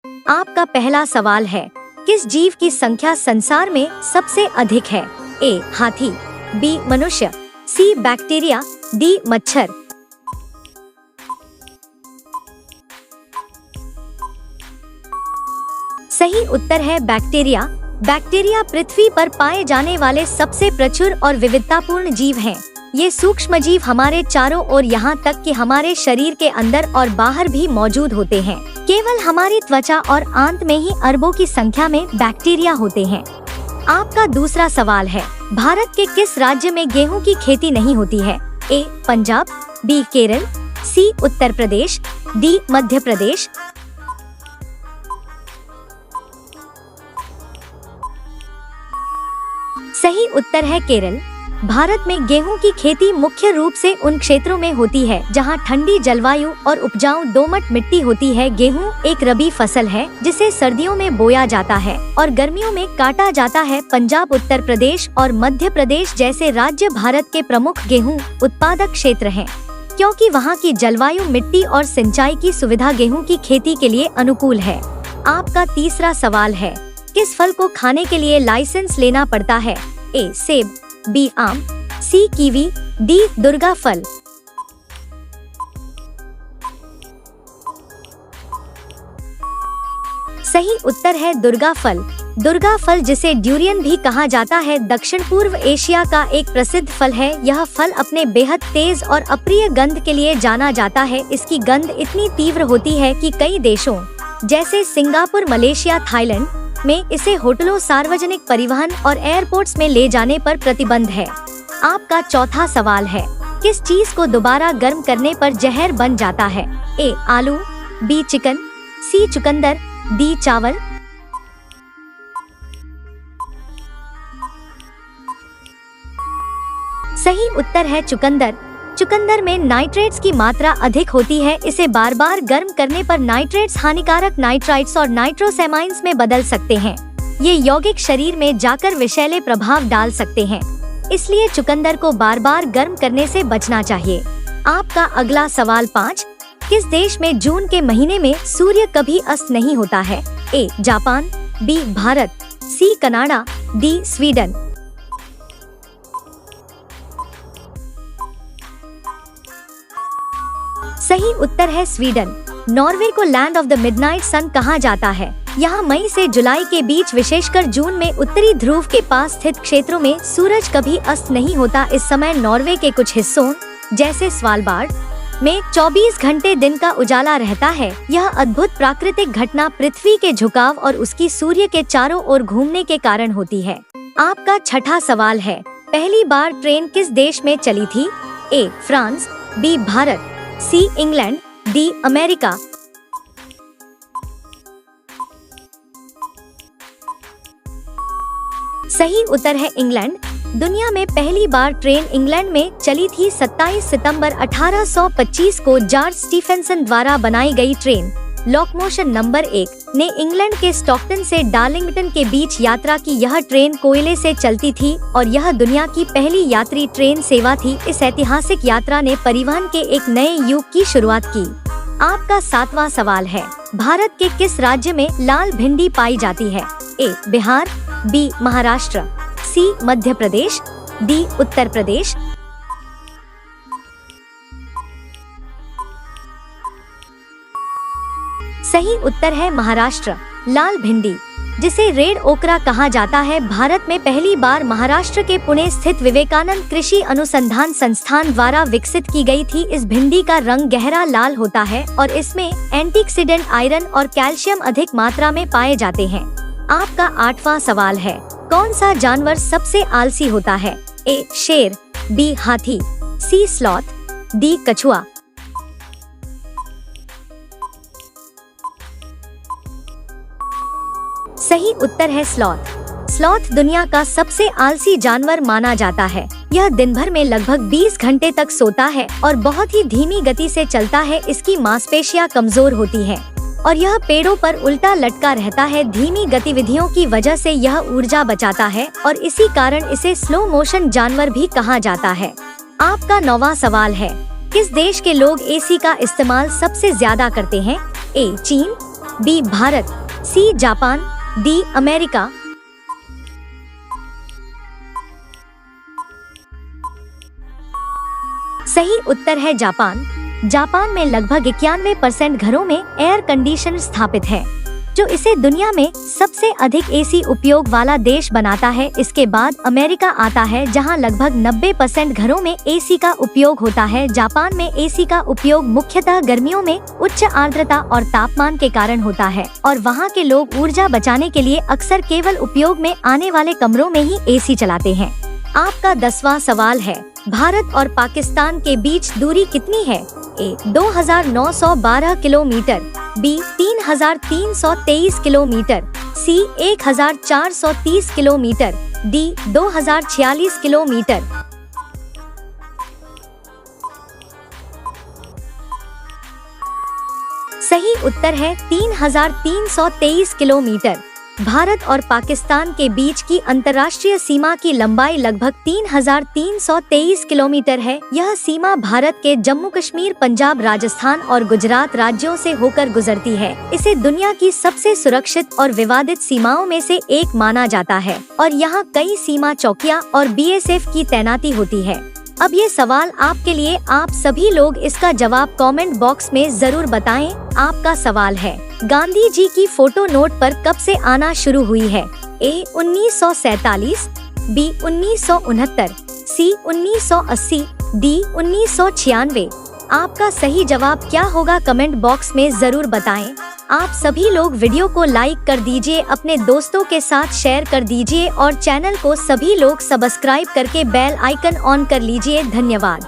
आपका पहला सवाल है, किस जीव की संख्या संसार में सबसे अधिक है? ए हाथी, बी मनुष्य, सी बैक्टीरिया, डी मच्छर। सही उत्तर है बैक्टीरिया। बैक्टीरिया पृथ्वी पर पाए जाने वाले सबसे प्रचुर और विविधतापूर्ण जीव हैं। ये सूक्ष्म जीव हमारे चारों ओर, यहाँ तक कि हमारे शरीर के अंदर और बाहर भी मौजूद होते हैं। केवल हमारी त्वचा और आंत में ही अरबों की संख्या में बैक्टीरिया होते हैं। आपका दूसरा सवाल है, भारत के किस राज्य में गेहूं की खेती नहीं होती है? ए पंजाब, बी केरल, सी उत्तर प्रदेश, डी मध्य प्रदेश। सही उत्तर है केरल। भारत में गेहूं की खेती मुख्य रूप से उन क्षेत्रों में होती है जहां ठंडी जलवायु और उपजाऊ दोमट मिट्टी होती है। गेहूं एक रबी फसल है जिसे सर्दियों में बोया जाता है और गर्मियों में काटा जाता है। पंजाब, उत्तर प्रदेश और मध्य प्रदेश जैसे राज्य भारत के प्रमुख गेहूं उत्पादक क्षेत्र हैं, क्योंकि वहां की जलवायु, मिट्टी और सिंचाई की सुविधा गेहूं की खेती के लिए अनुकूल है। आपका तीसरा सवाल है, किस फल को खाने के लिए लाइसेंस लेना पड़ता है? ए सेब, बी आम, सी कीवी, डी दुर्गा फल। सही उत्तर है दुर्गा फल। दुर्गा फल, जिसे ड्यूरियन भी कहा जाता है, दक्षिण पूर्व एशिया का एक प्रसिद्ध फल है। यह फल अपने बेहद तेज और अप्रिय गंध के लिए जाना जाता है। इसकी गंध इतनी तीव्र होती है कि कई देशों जैसे सिंगापुर, मलेशिया, थाईलैंड में इसे होटलों, सार्वजनिक परिवहन और एयरपोर्ट्स में ले जाने पर प्रतिबंध है। आपका चौथा सवाल है, किस चीज को दोबारा गर्म करने पर जहर बन जाता है? ए आलू, बी चिकन, सी चुकंदर, डी चावल। सही उत्तर है चुकंदर। चुकंदर में नाइट्रेट्स की मात्रा अधिक होती है। इसे बार बार गर्म करने पर नाइट्रेट्स हानिकारक नाइट्राइट्स और नाइट्रोसेमाइन्स में बदल सकते हैं। ये यौगिक शरीर में जाकर विषैले प्रभाव डाल सकते हैं, इसलिए चुकंदर को बार बार गर्म करने से बचना चाहिए। आपका अगला सवाल 5, किस देश में जून के महीने में सूर्य कभी अस्त नहीं होता है? A Japan, B Bharat, C Canada, D Sweden. सही उत्तर है स्वीडन। नॉर्वे को land of the midnight sun कहा जाता है। यहाँ मई से जुलाई के बीच, विशेषकर जून में, उत्तरी ध्रुव के पास स्थित क्षेत्रों में सूरज कभी अस्त नहीं होता। इस समय नॉर्वे के कुछ हिस्सों जैसे स्वालबार्ड में 24 घंटे दिन का उजाला रहता है। यह अद्भुत प्राकृतिक घटना पृथ्वी के झुकाव और उसकी सूर्य के चारों ओर घूमने के कारण होती है। आपका छठा सवाल है, पहली बार ट्रेन किस देश में चली थी? A France, B Bharat, C England, D America. सही उत्तर है इंग्लैंड। दुनिया में पहली बार ट्रेन इंग्लैंड में चली थी। 27 सितंबर 1825 को जॉर्ज स्टीफेंसन द्वारा बनाई गई ट्रेन लोकोमोशन नंबर 1 ने इंग्लैंड के स्टॉकटन से डार्लिंगटन के बीच यात्रा की। यह ट्रेन कोयले से चलती थी और यह दुनिया की पहली यात्री ट्रेन सेवा थी। इस ऐतिहासिक यात्रा ने परिवहन के एक नए युग की शुरुआत की। आपका 7वां सवाल है, भारत के किस राज्य में लाल भिंडी पाई जाती है? ए बिहार, बी महाराष्ट्र, सी मध्य प्रदेश, डी उत्तर प्रदेश। सही उत्तर है महाराष्ट्र। लाल भिंडी, जिसे रेड ओकरा कहा जाता है, भारत में पहली बार महाराष्ट्र के पुणे स्थित विवेकानंद कृषि अनुसंधान संस्थान द्वारा विकसित की गई थी। इस भिंडी का रंग गहरा लाल होता है और इसमें एंटीऑक्सीडेंट, आयरन और कैल्शियम अधिक मात्रा में पाए जाते हैं। आपका 8वां सवाल है, कौन सा जानवर सबसे आलसी होता है? ए शेर, बी हाथी, सी स्लॉथ, डी कछुआ। सही उत्तर है स्लॉथ। स्लॉथ दुनिया का सबसे आलसी जानवर माना जाता है। यह दिन भर में लगभग 20 घंटे तक सोता है और बहुत ही धीमी गति से चलता है। इसकी मांसपेशियां कमजोर होती हैं और यह पेड़ों पर उल्टा लटका रहता है। धीमी गतिविधियों की वजह से यह ऊर्जा बचाता है और इसी कारण इसे स्लो मोशन जानवर भी कहा जाता है। आपका 9वां सवाल है, किस देश के लोग एसी का इस्तेमाल सबसे ज्यादा करते हैं? ए चीन, B Bharat, C Japan, D America. सही उत्तर है जापान। जापान में लगभग 91% घरों में एयर कंडीशनर स्थापित है, जो इसे दुनिया में सबसे अधिक एसी उपयोग वाला देश बनाता है। इसके बाद अमेरिका आता है, जहां लगभग 90% घरों में एसी का उपयोग होता है। जापान में एसी का उपयोग मुख्यतः गर्मियों में उच्च आर्द्रता और तापमान के कारण होता है, और वहां के लोग ऊर्जा बचाने के लिए अक्सर केवल उपयोग में आने वाले कमरों में ही एसी चलाते हैं। आपका 10वां सवाल है, भारत और पाकिस्तान के बीच दूरी कितनी है? ए 2912 किलोमीटर, बी 3323 किलोमीटर, सी 1430 किलोमीटर, डी 2046 किलोमीटर। सही उत्तर है 3323 किलोमीटर। भारत और पाकिस्तान के बीच की अंतर्राष्ट्रीय सीमा की लंबाई लगभग 3323 किलोमीटर है। यह सीमा भारत के जम्मू कश्मीर, पंजाब, राजस्थान और गुजरात राज्यों से होकर गुजरती है। इसे दुनिया की सबसे सुरक्षित और विवादित सीमाओं में से एक माना जाता है, और यहाँ कई सीमा चौकियाँ और बीएसएफ की तैनाती होती है। अब ये सवाल आपके लिए, आप सभी लोग इसका जवाब कमेंट बॉक्स में जरूर बताएं। आपका सवाल है, गांधी जी की फोटो नोट पर कब से आना शुरू हुई है? ए 1947, बी 1969, सी 1980, डी 1996। आपका सही जवाब क्या होगा? कमेंट बॉक्स में जरूर बताएं। आप सभी लोग वीडियो को लाइक कर दीजिए, अपने दोस्तों के साथ शेयर कर दीजिए और चैनल को सभी लोग सब्सक्राइब करके बेल आइकन ऑन कर लीजिए। धन्यवाद।